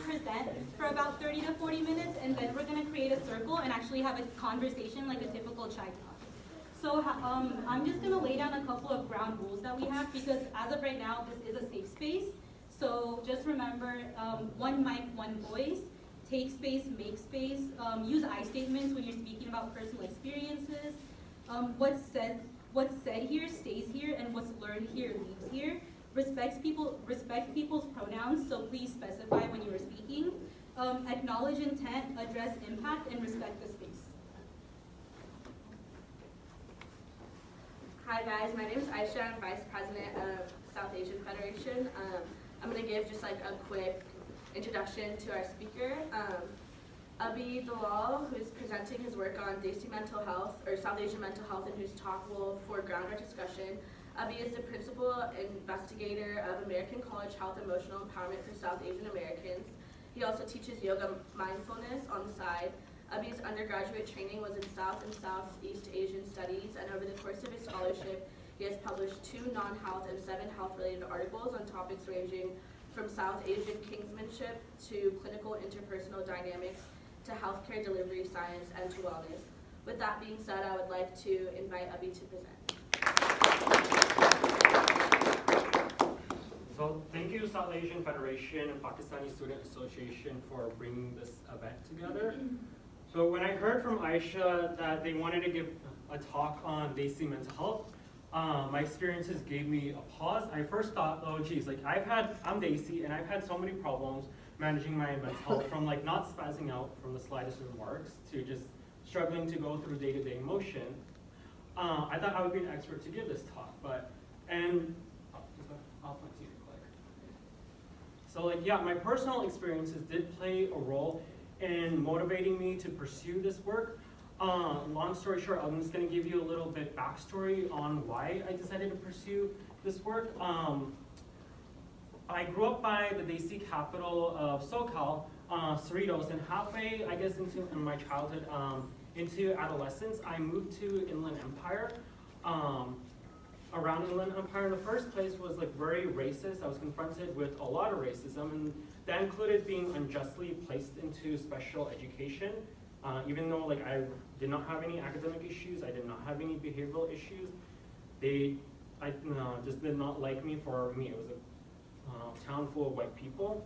present for about 30 to 40 minutes, and then we're going to create a circle and actually have a conversation like a typical chai talk. So I'm just going to lay down a couple of ground rules that we have, because as of right now, this is a safe space. So just remember, one mic, one voice, take space, make space, use I statements when you're speaking about personal experiences. What's said here stays here, and what's learned here leaves here. Respect people's pronouns, so please specify when you are speaking. Acknowledge intent, address impact, and respect the space. Hi guys, my name is Aisha. I'm Vice President of South Asian Federation. I'm going to give just like a quick introduction to our speaker. Abi Dalal, who is presenting his work on Desi mental health, or South Asian mental health, and whose talk will foreground our discussion. Abi is the principal investigator of American College Health Emotional Empowerment for South Asian Americans. He also teaches yoga mindfulness on the side. Abi's undergraduate training was in South and Southeast Asian Studies, and over the course of his scholarship, he has published 2 non-health and 7 health-related articles on topics ranging from South Asian kinsmanship to clinical interpersonal dynamics to healthcare delivery science and to wellness. With that being said, I would like to invite Abi to present. So thank you, South Asian Federation and Pakistani Student Association, for bringing this event together. So when I heard from Aisha that they wanted to give a talk on Desi mental health, my experiences gave me a pause. I first thought, oh geez, like I'm Desi and I've had so many problems managing my mental health, from like not spazzing out from the slightest remarks to just struggling to go through day-to-day emotion. I thought I would be an expert to give this talk, I'll point to you quick. So like, yeah, my personal experiences did play a role in motivating me to pursue this work. Long story short, I'm just going to give you a little bit backstory on why I decided to pursue this work. I grew up by the Desi capital of SoCal, Cerritos, and halfway, I guess, in my childhood, into adolescence, I moved to Inland Empire. Around Inland Empire in the first place was like very racist. I was confronted with a lot of racism, and that included being unjustly placed into special education. Even though like I did not have any academic issues, I did not have any behavioral issues, they just did not like me for me. It was a town full of white people.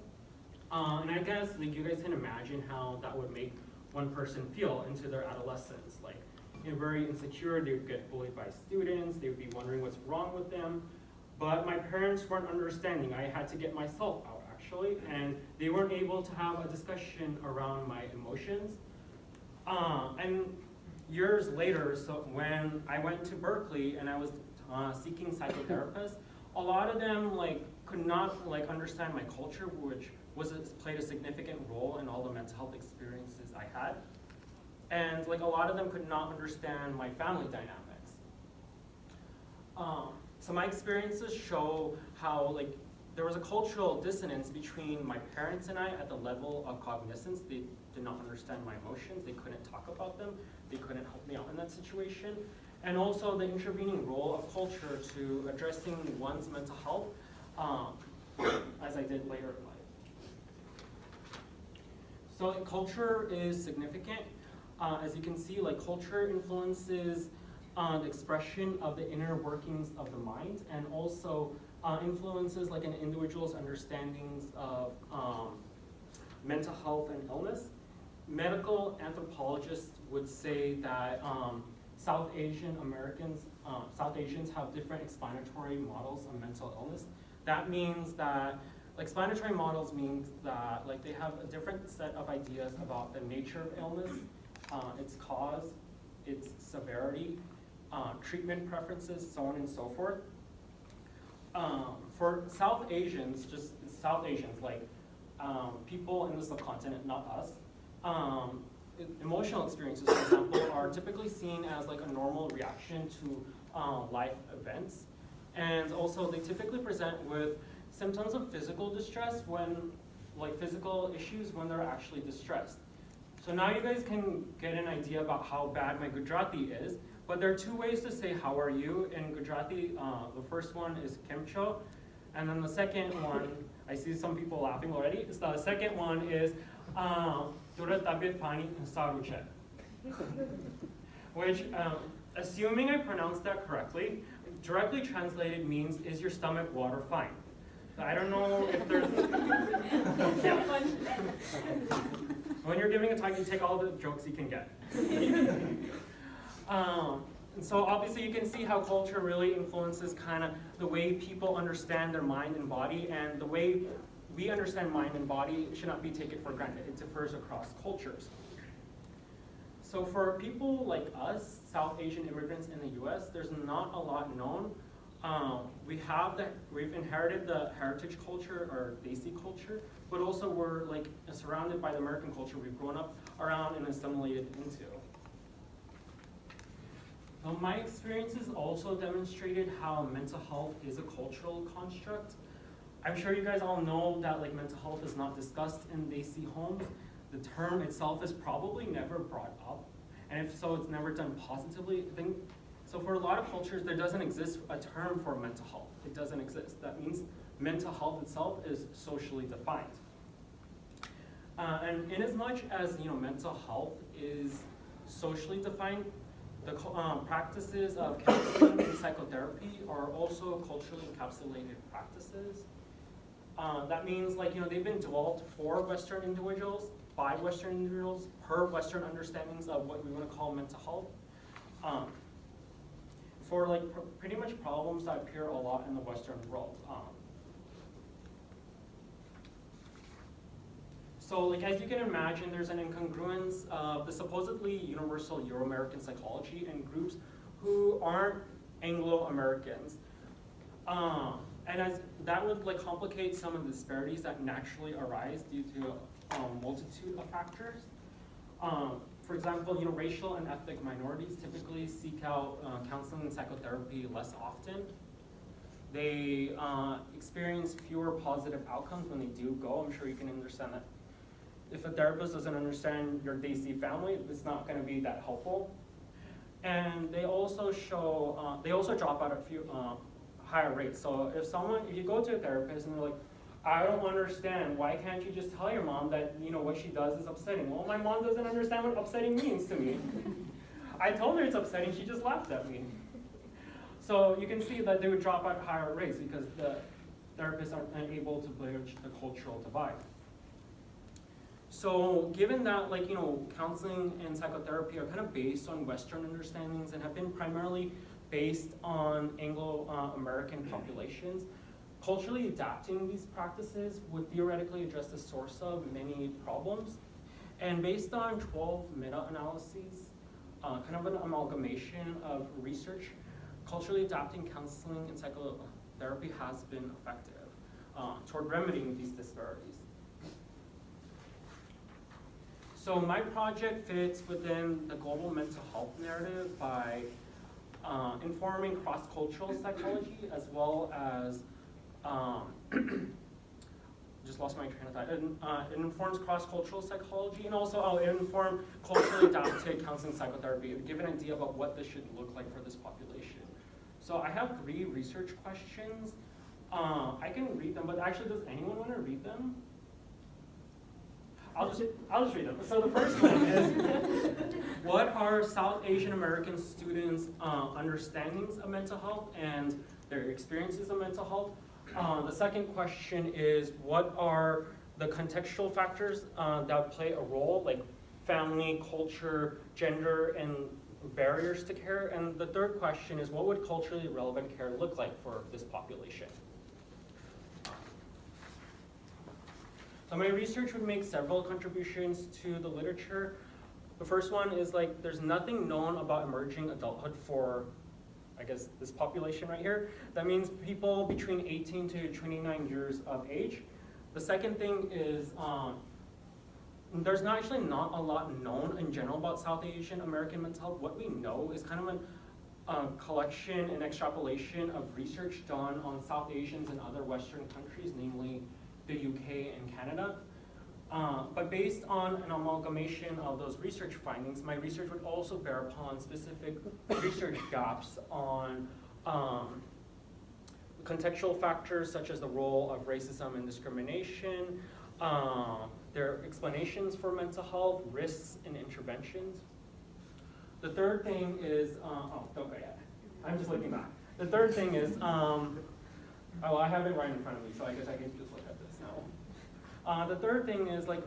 And I guess like you guys can imagine how that would make one person feel into their adolescence. Like, very insecure, they would get bullied by students, they would be wondering what's wrong with them. But my parents weren't understanding. I had to get myself out, actually, and they weren't able to have a discussion around my emotions. And years later, so when I went to Berkeley and I was seeking psychotherapists, a lot of them could not understand my culture, which played a significant role in all the mental health experiences I had. And a lot of them could not understand my family dynamics. So my experiences show how there was a cultural dissonance between my parents and I at the level of cognizance. They did not understand my emotions, they couldn't talk about them, they couldn't help me out in that situation. And also the intervening role of culture to addressing one's mental health, as I did later in life. So culture is significant. As you can see, culture influences the expression of the inner workings of the mind, and also influences an individual's understandings of mental health and illness. Medical anthropologists would say that South Asians have different explanatory models of mental illness. That means that explanatory models means that they have a different set of ideas about the nature of illness, its cause, its severity, treatment preferences, so on and so forth. For South Asians, just South Asians, people in the subcontinent, not us, emotional experiences, for example, are typically seen as a normal reaction to life events. And also they typically present with symptoms of physical distress when, physical issues when they're actually distressed. So now you guys can get an idea about how bad my Gujarati is, but there are 2 ways to say how are you in Gujarati. The first one is Kemcho, and then the second one I see some people laughing already. So the second one is Dura tabit pani saruche, which, assuming I pronounced that correctly, directly translated means, is your stomach water fine? I don't know if there's... When you're giving a talk, you take all the jokes you can get. And so obviously you can see how culture really influences kind of the way people understand their mind and body, and the way we understand mind and body should not be taken for granted. It differs across cultures. So for people like us, South Asian immigrants in the US, there's not a lot known. We've inherited the heritage culture or Desi culture, but also we're like surrounded by the American culture we've grown up around and assimilated into. Now, my experiences also demonstrated how mental health is a cultural construct. I'm sure you guys all know that like mental health is not discussed in Desi homes. The term itself is probably never brought up, and if so, it's never done positively. So for a lot of cultures, there doesn't exist a term for mental health. It doesn't exist. That means mental health itself is socially defined. And in as much as mental health is socially defined, the practices of counseling and psychotherapy are also culturally encapsulated practices. That means they've been developed for Western individuals, by Western individuals, per Western understandings of what we want to call mental health. For pretty much problems that appear a lot in the Western world. So as you can imagine, there's an incongruence of the supposedly universal Euro-American psychology and groups who aren't Anglo-Americans. And as that would complicate some of the disparities that naturally arise due to a multitude of factors. For example, racial and ethnic minorities typically seek out counseling and psychotherapy less often. They experience fewer positive outcomes when they do go. I'm sure you can understand that. If a therapist doesn't understand your Desi family, it's not going to be that helpful. And they also drop out at a few higher rates. So if you go to a therapist and they're like, I don't understand, why can't you just tell your mom that what she does is upsetting? Well, my mom doesn't understand what upsetting means to me. I told her it's upsetting, she just laughed at me. So you can see that they would drop out higher rates because the therapists aren't able to bridge the cultural divide. So given that counseling and psychotherapy are kind of based on Western understandings and have been primarily based on Anglo-American populations, culturally adapting these practices would theoretically address the source of many problems. And based on 12 meta-analyses, kind of an amalgamation of research, culturally adapting counseling and psychotherapy has been effective toward remedying these disparities. So my project fits within the global mental health narrative by informing cross-cultural psychology as well as just lost my train of thought. It informs cross-cultural psychology, and also it informs culturally adapted counseling psychotherapy to give an idea about what this should look like for this population. So I have 3 research questions. I can read them, but actually, does anyone want to read them? I'll just read them. So the first one is, what are South Asian American students' understandings of mental health and their experiences of mental health? The second question is, what are the contextual factors that play a role, like family, culture, gender, and barriers to care? And the third question is, what would culturally relevant care look like for this population? So my research would make several contributions to the literature. The first one is there's nothing known about emerging adulthood for, I guess, this population right here. That means people between 18 to 29 years of age. The second thing is there's actually not a lot known in general about South Asian American mental health. What we know is kind of a collection and extrapolation of research done on South Asians in other Western countries, namely the UK and Canada. But based on an amalgamation of those research findings, my research would also bear upon specific research gaps on contextual factors such as the role of racism and discrimination, their explanations for mental health, risks, and interventions. The third thing is, don't go yet. I'm just looking back. The third thing is, oh, I have it right in front of me, so I guess I can just look at this now. The third thing is, like,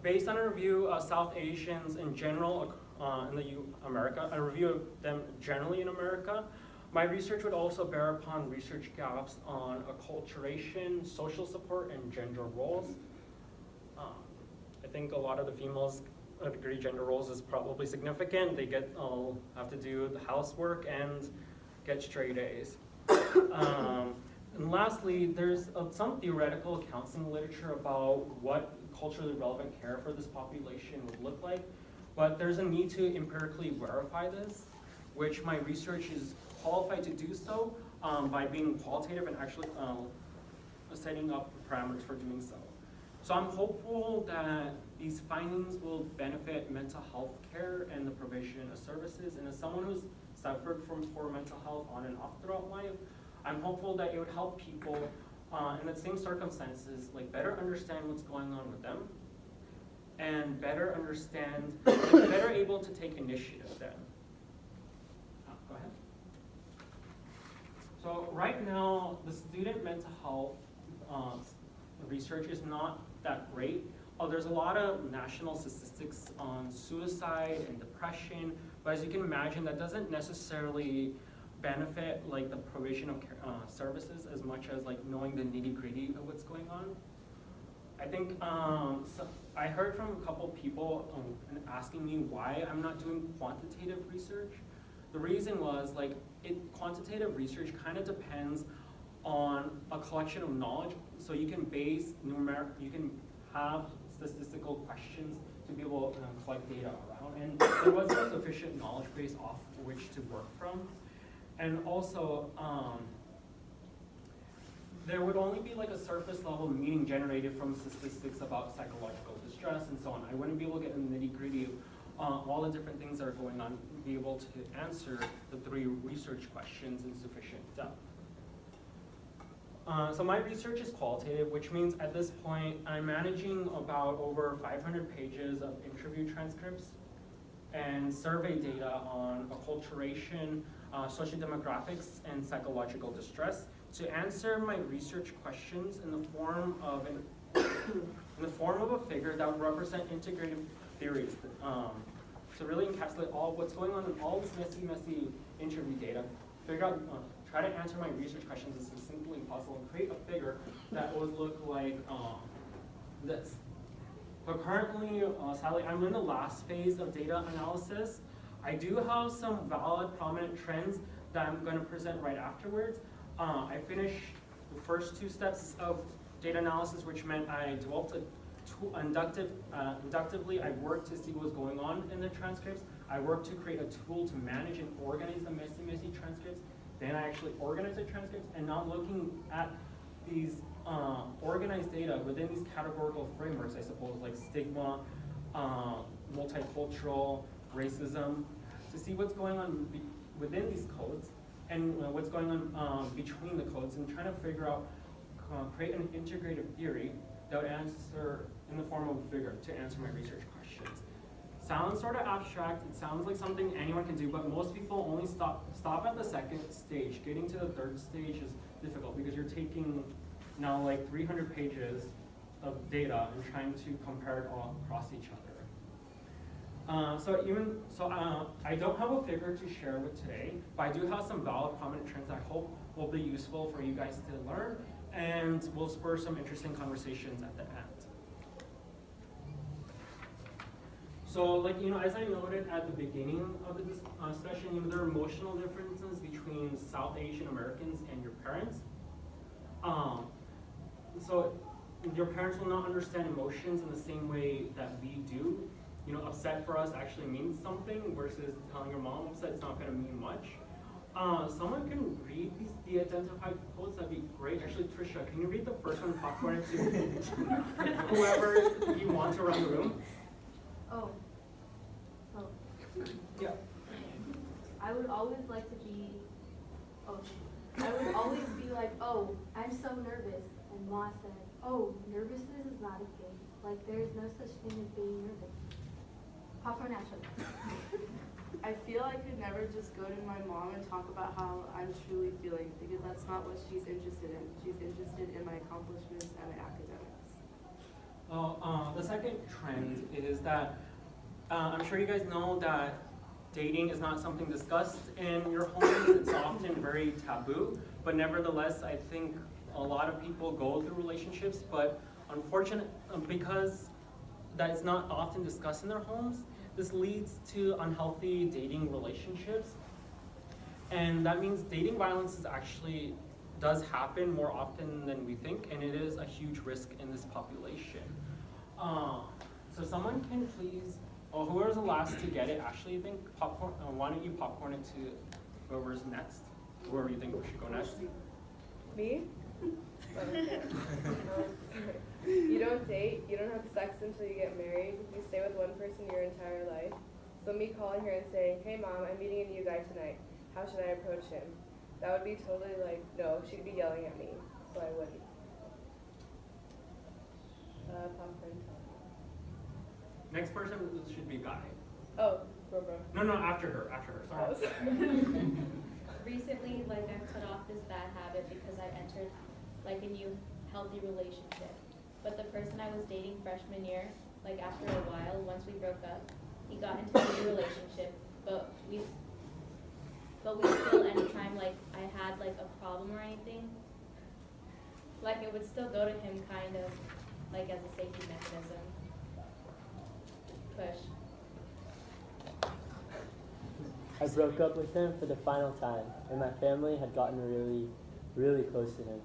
based on a review of South Asians in general America, a review of them generally in America, my research would also bear upon research gaps on acculturation, social support, and gender roles. I think a lot of the females degree gender roles is probably significant. They have to do the housework and get straight A's. And lastly, there's some theoretical counseling literature about what culturally relevant care for this population would look like, but there's a need to empirically verify this, which my research is qualified to do so by being qualitative and actually setting up parameters for doing so. So I'm hopeful that these findings will benefit mental health care and the provision of services. And as someone who's suffered from poor mental health on and off throughout life, I'm hopeful that it would help people in the same circumstances, like better understand what's going on with them, and better understand, better able to take initiative then. Go ahead. So right now, the student mental health research is not that great. There's a lot of national statistics on suicide and depression, but as you can imagine, that doesn't necessarily benefit like the provision of services as much as like knowing the nitty-gritty of what's going on. I think so I heard from a couple people asking me why I'm not doing quantitative research. The reason was like quantitative research kind of depends on a collection of knowledge, so you can base you can have statistical questions to be able to collect data around, and there wasn't a sufficient knowledge base off which to work from. And also, there would only be like a surface level meaning generated from statistics about psychological distress and so on. I wouldn't be able to get in the nitty gritty of all the different things that are going on, be able to answer the 3 research questions in sufficient depth. So my research is qualitative, which means at this point, I'm managing about over 500 pages of interview transcripts and survey data on acculturation, sociodemographics, and psychological distress to answer my research questions in the form of a figure that would represent integrative theories to really encapsulate all what's going on in all this messy interview data, figure out, try to answer my research questions as succinctly as possible, and create a figure that would look like this. But currently, sadly, I'm in the last phase of data analysis. I do have some valid, prominent trends that I'm going to present right afterwards. I finished the first 2 steps of data analysis, which meant I developed a tool inductively. I worked to see what was going on in the transcripts. I worked to create a tool to manage and organize the messy transcripts. Then I actually organized the transcripts, and now looking at these organized data within these categorical frameworks, I suppose, like stigma, multicultural, racism, to see what's going on within these codes and what's going on between the codes, and trying to figure out, create an integrative theory that would answer in the form of a figure to answer my research questions. Sounds sort of abstract, it sounds like something anyone can do, but most people only stop at the 2nd stage. Getting to the 3rd stage is difficult because you're taking now like 300 pages of data and trying to compare it all across each other. I don't have a figure to share with today, but I do have some valid prominent trends that I hope will be useful for you guys to learn and will spur some interesting conversations at the end. So, like, as I noted at the beginning of the discussion, there are emotional differences between South Asian Americans and your parents. So your parents will not understand emotions in the same way that we do. Upset for us actually means something versus telling your mom upset, it's not going to mean much. Someone can read these de-identified codes, that'd be great. Actually, Trisha, can you read the first one, popcorn it to whoever you want to run the room? Oh. Yeah. I would always like to be, I would always be like, oh, I'm so nervous. And Ma said, oh, nervousness is not a thing. Like, there's no such thing as being nervous. Popcorn action. I feel I could never just go to my mom and talk about how I'm truly feeling because that's not what she's interested in. She's interested in my accomplishments and my academics. Well, the second trend is that I'm sure you guys know that dating is not something discussed in your homes. It's often very taboo, but nevertheless, I think a lot of people go through relationships, but unfortunately, because that is not often discussed in their homes, this leads to unhealthy dating relationships. And that means dating violence is actually does happen more often than we think, and it is a huge risk in this population. So someone can please, or whoever's the last to get it, actually think popcorn, why don't you popcorn it to whoever's next, whoever you think should go next. Me? You don't date, you don't have sex until you get married, you stay with one person your entire life. So me calling her and saying, hey mom, I'm meeting a new guy tonight, how should I approach him? That would be totally like, no, she'd be yelling at me, so I wouldn't. Popcorn. Next person should be Guy. Oh, bro. No, after her, sorry. Oh, sorry. Recently, like, I cut off this bad habit because I entered like a new healthy relationship. But the person I was dating freshman year, like after a while, once we broke up, he got into a new relationship, but we still, anytime like I had like a problem or anything, like it would still go to him kind of like as a safety mechanism. Push. I broke up with him for the final time, and my family had gotten really, really close to him.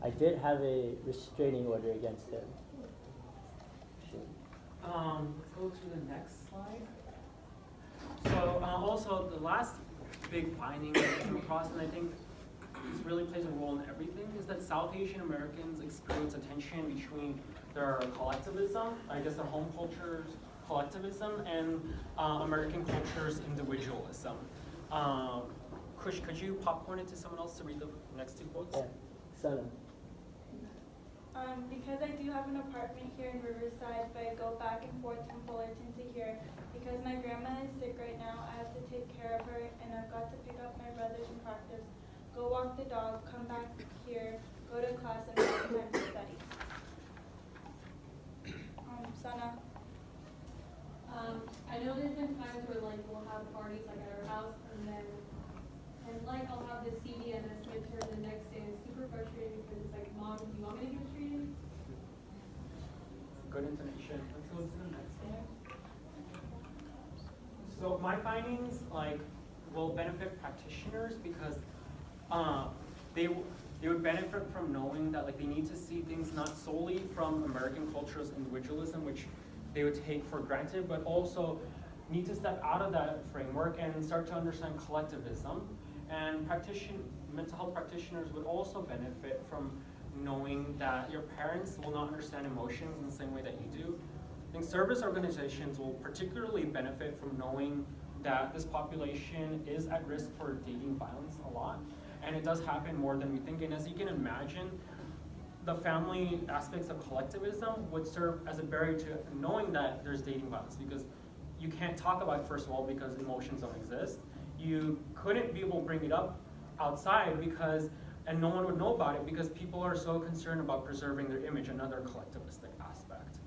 I did have a restraining order against him. Let's go to the next slide. So also the last big finding that I came across, and I think this really plays a role in everything, is that South Asian Americans experience a tension between their collectivism, I guess their home culture's collectivism, and American culture's individualism. Kush, could you popcorn it to someone else to read the next two quotes? Yeah, Sana. Because I do have an apartment here in Riverside, but I go back and forth from Fullerton to here. Because my grandma is sick right now, I have to take care of her, and I've got to pick up my brothers from practice, go walk the dog, come back here, go to class, and have time to study. Sana. I know there's been times where like we'll have parties like at our house and like I'll have this CD and then midterm the next day and it's super frustrating because it's like, Mom, do you want me to give treated? Good intonation. Let's go to the next slide. So my findings will benefit practitioners because they would benefit from knowing that they need to see things not solely from American culture's individualism, which they would take for granted, but also need to step out of that framework and start to understand collectivism. And mental health practitioners would also benefit from knowing that your parents will not understand emotions in the same way that you do. I think service organizations will particularly benefit from knowing that this population is at risk for dating violence a lot, and it does happen more than we think. And as you can imagine, the family aspects of collectivism would serve as a barrier to knowing that there's dating violence, because you can't talk about it, first of all, because emotions don't exist. You couldn't be able to bring it up outside and no one would know about it because people are so concerned about preserving their image, another collectivistic aspect.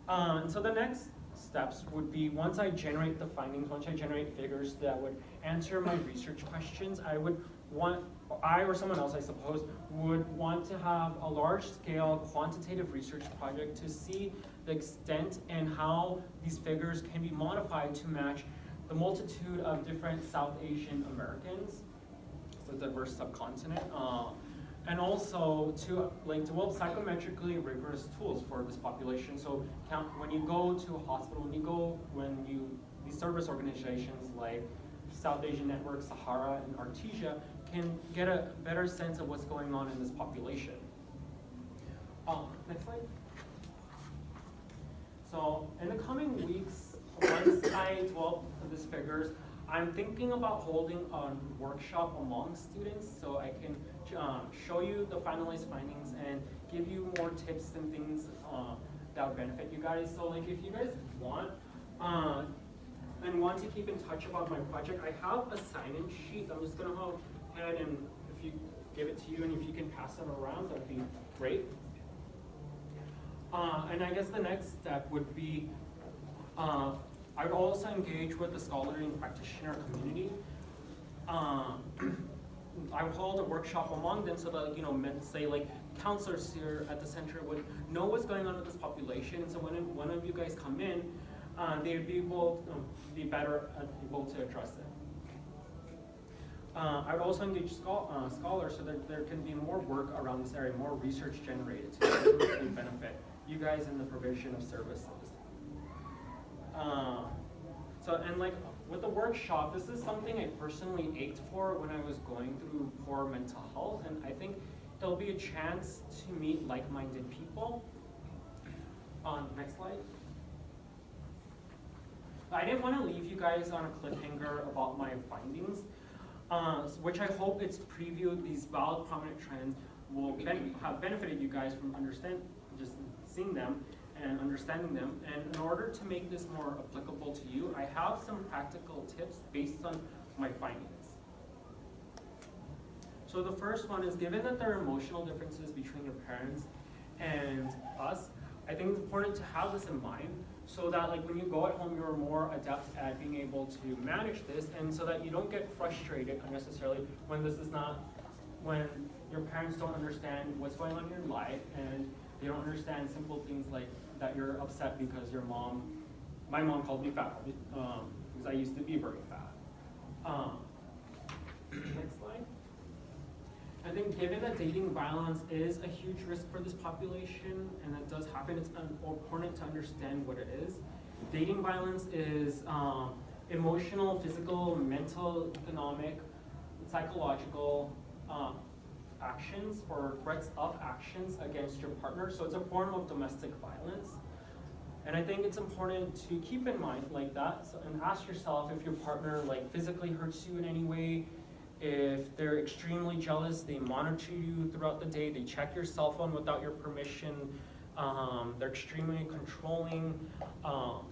And so the next steps would be, once I generate the findings, once I generate figures that would answer my research questions, I or someone else, I suppose, would want to have a large-scale quantitative research project to see the extent and how these figures can be modified to match the multitude of different South Asian Americans, it's a diverse subcontinent, and also to develop psychometrically rigorous tools for this population. So when you go to a hospital, these service organizations like South Asian Network, Sahara, and Artesia can get a better sense of what's going on in this population. Next slide. So in the coming weeks, once I develop these figures, I'm thinking about holding a workshop among students so I can show you the finalized findings and give you more tips and things that would benefit you guys. So like if you guys want and want to keep in touch about my project, I have a sign-in sheet. I'm just gonna go ahead and if you give it to you and if you can pass it around, that'd be great. And I guess the next step would be I would also engage with the scholarly and practitioner community. I would hold a workshop among them so that, say like counselors here at the center would know what's going on with this population. And so when one of you guys come in, they would be able to be better able to address it. I would also engage scholars so that there can be more work around this area, more research generated to really benefit you guys in the provision of services. And like with the workshop, this is something I personally ached for when I was going through poor mental health, and I think it'll be a chance to meet like-minded people. Next slide. I didn't want to leave you guys on a cliffhanger about my findings, which I hope it's previewed these valid prominent trends will have benefited you guys from just seeing them and understanding them. And in order to make this more applicable to you, I have some practical tips based on my findings. So the first one is, given that there are emotional differences between your parents and us, I think it's important to have this in mind so that like when you go at home, you're more adept at being able to manage this, and so that you don't get frustrated unnecessarily when when your parents don't understand what's going on in your life and they don't understand simple things like that you're upset because my mom called me fat because I used to be very fat. Next slide. I think given that dating violence is a huge risk for this population, and that does happen, it's important to understand what it is. Dating violence is emotional, physical, mental, economic, psychological actions or threats of actions against your partner. So it's a form of domestic violence. And I think it's important to keep in mind like that and ask yourself if your partner like physically hurts you in any way, if they're extremely jealous, they monitor you throughout the day, they check your cell phone without your permission, they're extremely controlling, so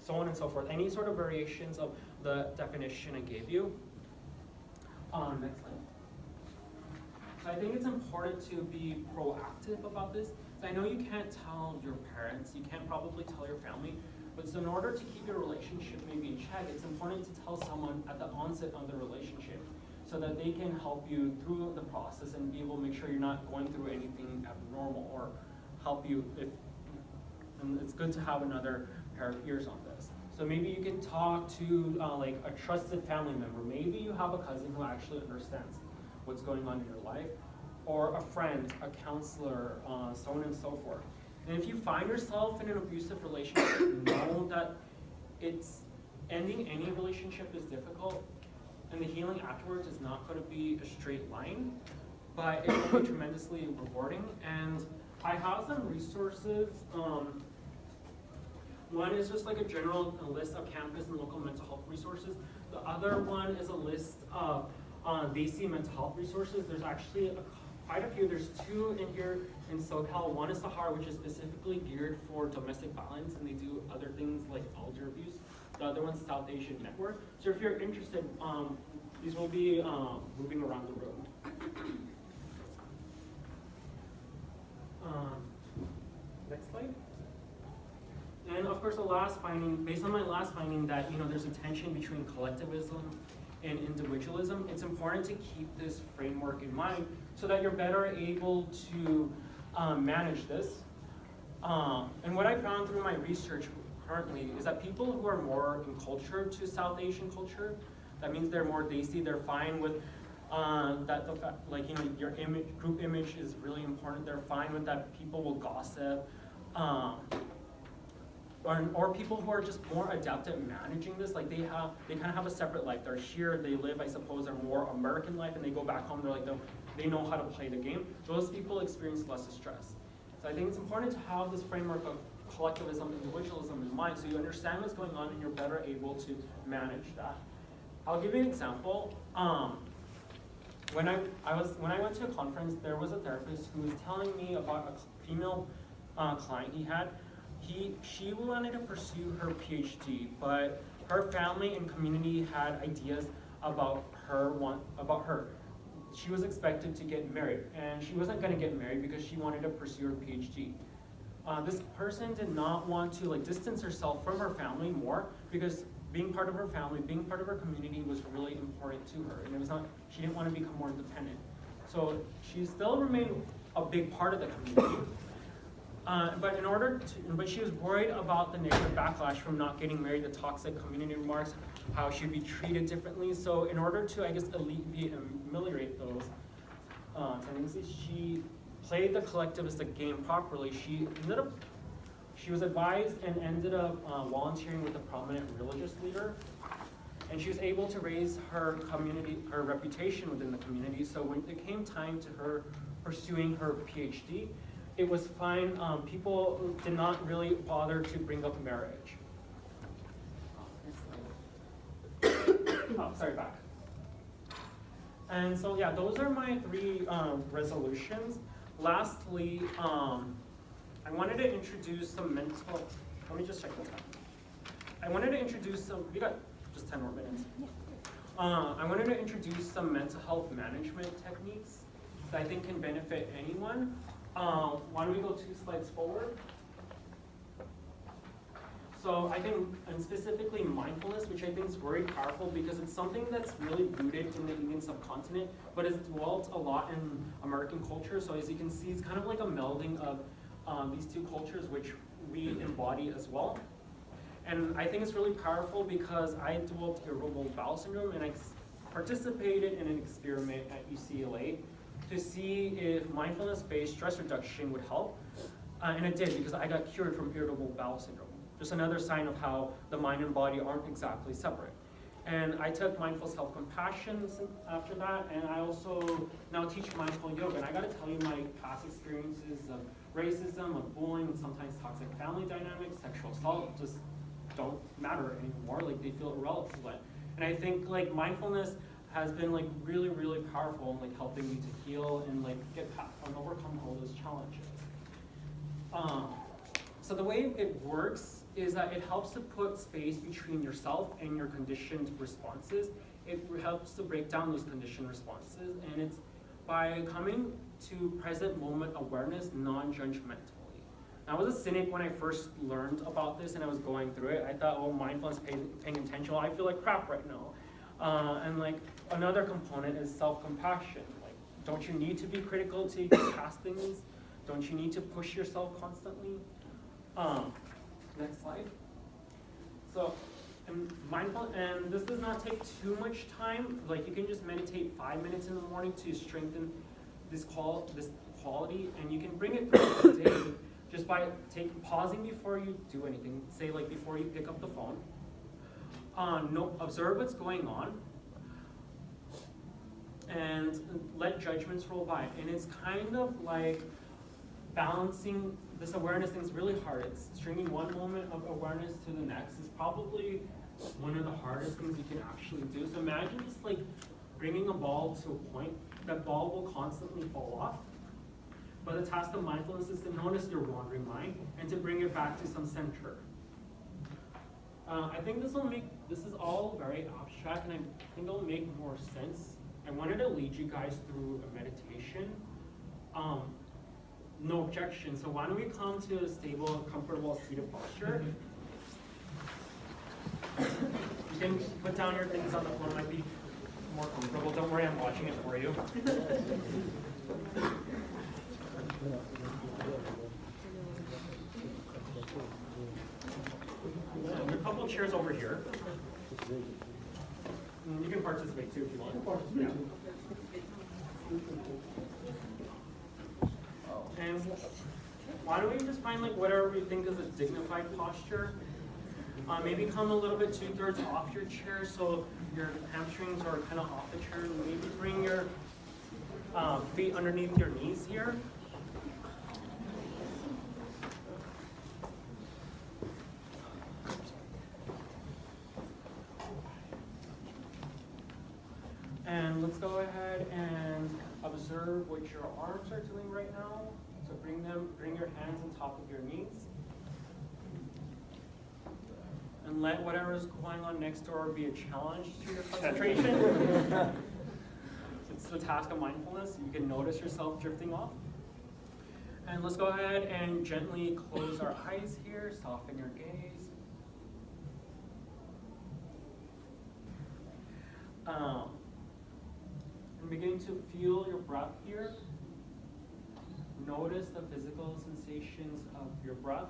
on and so forth. Any sort of variations of the definition I gave you. Next slide. So I think it's important to be proactive about this. So I know you can't tell your parents, you can't probably tell your family, but so in order to keep your relationship maybe in check, it's important to tell someone at the onset of the relationship so that they can help you through the process and be able to make sure you're not going through anything abnormal or help you and it's good to have another pair of ears on this. So maybe you can talk to like a trusted family member. Maybe you have a cousin who actually understands what's going on in your life, or a friend, a counselor, so on and so forth. And if you find yourself in an abusive relationship, know that ending any relationship is difficult, and the healing afterwards is not going to be a straight line, but it will be tremendously rewarding. And I have some resources. One is just like a general list of campus and local mental health resources. The other one is a list of DC mental health resources. There's actually quite a few. There's two in here in SoCal. One is Sahara, which is specifically geared for domestic violence, and they do other things like elder abuse. The other one's South Asian Network. So if you're interested, these will be moving around the room. Next slide. And of course, the last finding, based on my last finding, that there's a tension between collectivism and individualism. It's important to keep this framework in mind so that you're better able to manage this. And what I found through my research currently is that people who are more encultured to South Asian culture, that means they're more desi, they're fine with that the fact, your image, group image is really important. They're fine with that. People will gossip. Or people who are just more adept at managing this, like they kind of have a separate life. They're here, they live, I suppose, a more American life, and they go back home. They're like they know how to play the game. Those people experience less stress. So I think it's important to have this framework of collectivism, individualism in mind, so you understand what's going on and you're better able to manage that. I'll give you an example. When I went to a conference, there was a therapist who was telling me about a female client he had. She wanted to pursue her PhD, but her family and community had ideas about her. She was expected to get married, and she wasn't going to get married because she wanted to pursue her PhD. This person did not want to distance herself from her family more, because being part of her family, being part of her community was really important to her, and she didn't want to become more independent. So she still remained a big part of the community. But she was worried about the negative backlash from not getting married, the toxic community remarks, how she'd be treated differently. So in order to, I guess, alleviate and ameliorate those tendencies, she played the collectivistic game properly. She was advised and ended up volunteering with a prominent religious leader. And she was able to raise her reputation within the community. So when it came time to her pursuing her PhD, it was fine. People did not really bother to bring up marriage. Oh, sorry, back. And so yeah, those are my 3 resolutions. Lastly, I wanted to introduce some mental, let me just check the time. I wanted to introduce some, we got just 10 more minutes. I wanted to introduce some mental health management techniques that I think can benefit anyone. Why don't we go 2 slides forward? So I think, and specifically mindfulness, which I think is very powerful because it's something that's really rooted in the Indian subcontinent, but it's dwelt a lot in American culture. So as you can see, it's kind of like a melding of these 2 cultures, which we embody as well. And I think it's really powerful because I developed irritable bowel syndrome, and I participated in an experiment at UCLA to see if mindfulness-based stress reduction would help. And it did, because I got cured from irritable bowel syndrome. Just another sign of how the mind and body aren't exactly separate. And I took mindful self-compassion after that, and I also now teach mindful yoga. And I gotta tell you, my past experiences of racism, of bullying, and sometimes toxic family dynamics, sexual assault, just don't matter anymore. They feel irrelevant. And I think mindfulness has been really, really powerful in helping me to heal and get past and overcome all those challenges. So the way it works is that it helps to put space between yourself and your conditioned responses. It helps to break down those conditioned responses, and it's by coming to present moment awareness non-judgmentally. I was a cynic when I first learned about this and I was going through it. I thought, oh, mindfulness, paying attention, I feel like crap right now. And another component is self-compassion. Don't you need to be critical to get past things? Don't you need to push yourself constantly? Next slide. So, and this does not take too much time. You can just meditate 5 minutes in the morning to strengthen this quality, and you can bring it throughout the day just by pausing before you do anything. Say before you pick up the phone. Observe what's going on, and let judgments roll by. And it's kind of balancing this awareness thing is really hard. It's stringing one moment of awareness to the next is probably one of the hardest things you can actually do. So imagine just bringing a ball to a point. That ball will constantly fall off. But the task of mindfulness is to notice your wandering mind and to bring it back to some center. I think this is all very abstract, and I think it'll make more sense. I wanted to lead you guys through a meditation. No objection. So why don't we come to a stable, comfortable seated posture. You can put down your things on the floor, might be more comfortable. Don't worry, I'm watching it for you. There are a couple of chairs over here. You can participate too if you want. Yeah. And why don't we just find whatever we think is a dignified posture. Maybe come a little bit 2/3 off your chair so your hamstrings are kind of off the chair. Maybe bring your feet underneath your knees here. let's go ahead and observe what your arms are doing right now. So bring your hands on top of your knees. And let whatever is going on next door be a challenge to your concentration. It's the task of mindfulness. You can notice yourself drifting off. And let's go ahead and gently close our eyes here, soften your gaze. And begin to feel your breath here. Notice the physical sensations of your breath.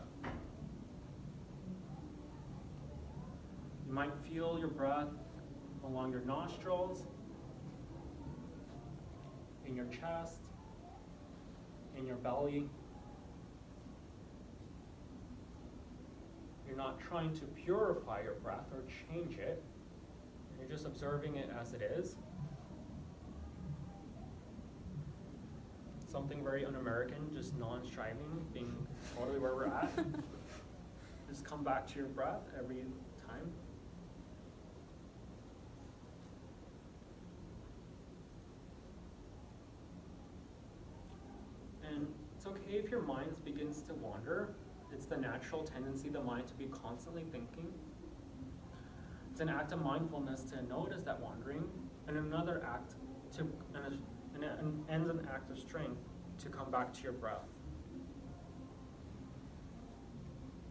You might feel your breath along your nostrils, in your chest, in your belly. You're not trying to purify your breath or change it. You're just observing it as it is. Something very un-American, just non-striving, being totally where we're at. Just come back to your breath every time. And it's okay if your mind begins to wander. It's the natural tendency of the mind to be constantly thinking. It's an act of mindfulness to notice that wandering, and another act to, and an act of strength to come back to your breath.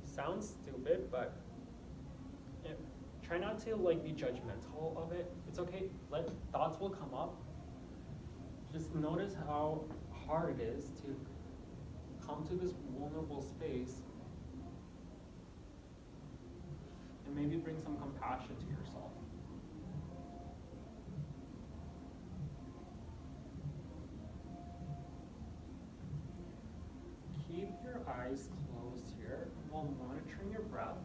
Sounds stupid, but try not to be judgmental of it. It's okay. Thoughts will come up. Just notice how hard it is to come to this vulnerable space and maybe bring some compassion to yourself. Keep your eyes closed here while monitoring your breath.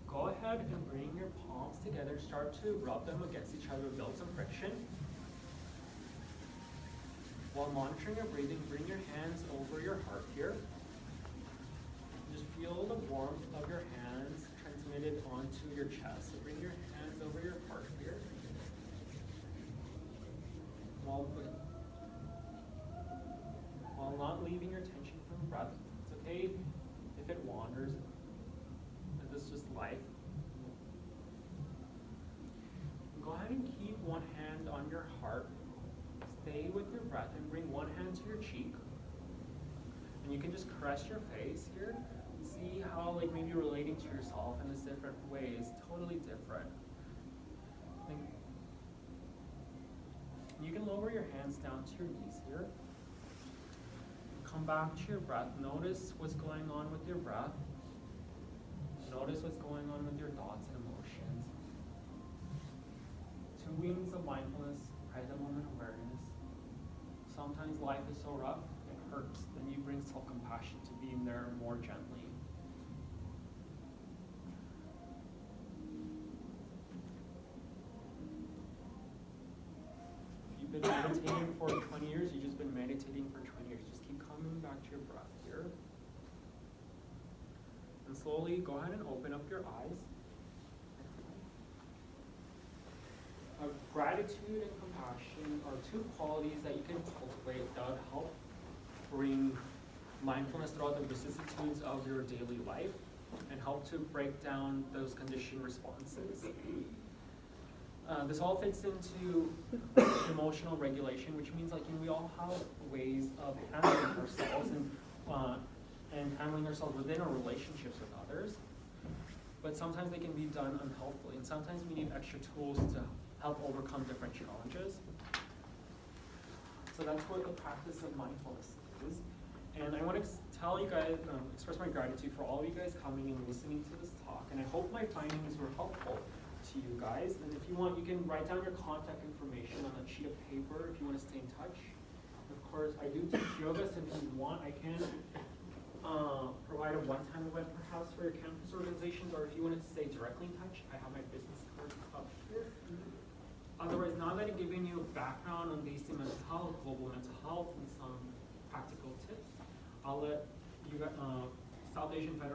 Go ahead and bring your palms together. Start to rub them against each other, build some friction. While monitoring your breathing, bring your hands over your heart here. Just feel the warmth of your hands transmitted onto your chest. So bring your hands over your heart here. While not leaving your attention from the breath. It's okay if it wanders. This is just life. Go ahead and keep one hand on your heart. Stay with your breath and bring one hand to your cheek. And you can just caress your face here. See how maybe relating to yourself in this different ways, totally different. You can lower your hands down to your knees here. Come back to your breath. Notice what's going on with your breath. Notice what's going on with your thoughts and emotions. 2 wings of mindfulness, present moment awareness. Sometimes life is so rough, it hurts. Then you bring self-compassion to being there more gently. If you've been meditating for 20 years, you've just been meditating for 20 years. Just keep coming back to your breath here. And slowly go ahead and open up your eyes. Gratitude and compassion are 2 qualities that you can cultivate that would help bring mindfulness throughout the vicissitudes of your daily life and help to break down those conditioned responses. This all fits into emotional regulation, which means we all have ways of handling ourselves and handling ourselves within our relationships with others. But sometimes they can be done unhelpfully, and sometimes we need extra tools to help overcome different challenges. So that's what the practice of mindfulness is. And I want to tell you guys, express my gratitude for all of you guys coming and listening to this talk. And I hope my findings were helpful to you guys. And if you want, you can write down your contact information on a sheet of paper if you want to stay in touch. Of course, I do teach yoga, so if you want, I can provide a one-time event perhaps for your campus organizations, or if you want to stay directly in touch, I have my business card up here. Otherwise, now that I've given you a background on basic mental health, global mental health, and some practical tips, I'll let you South Asian Federation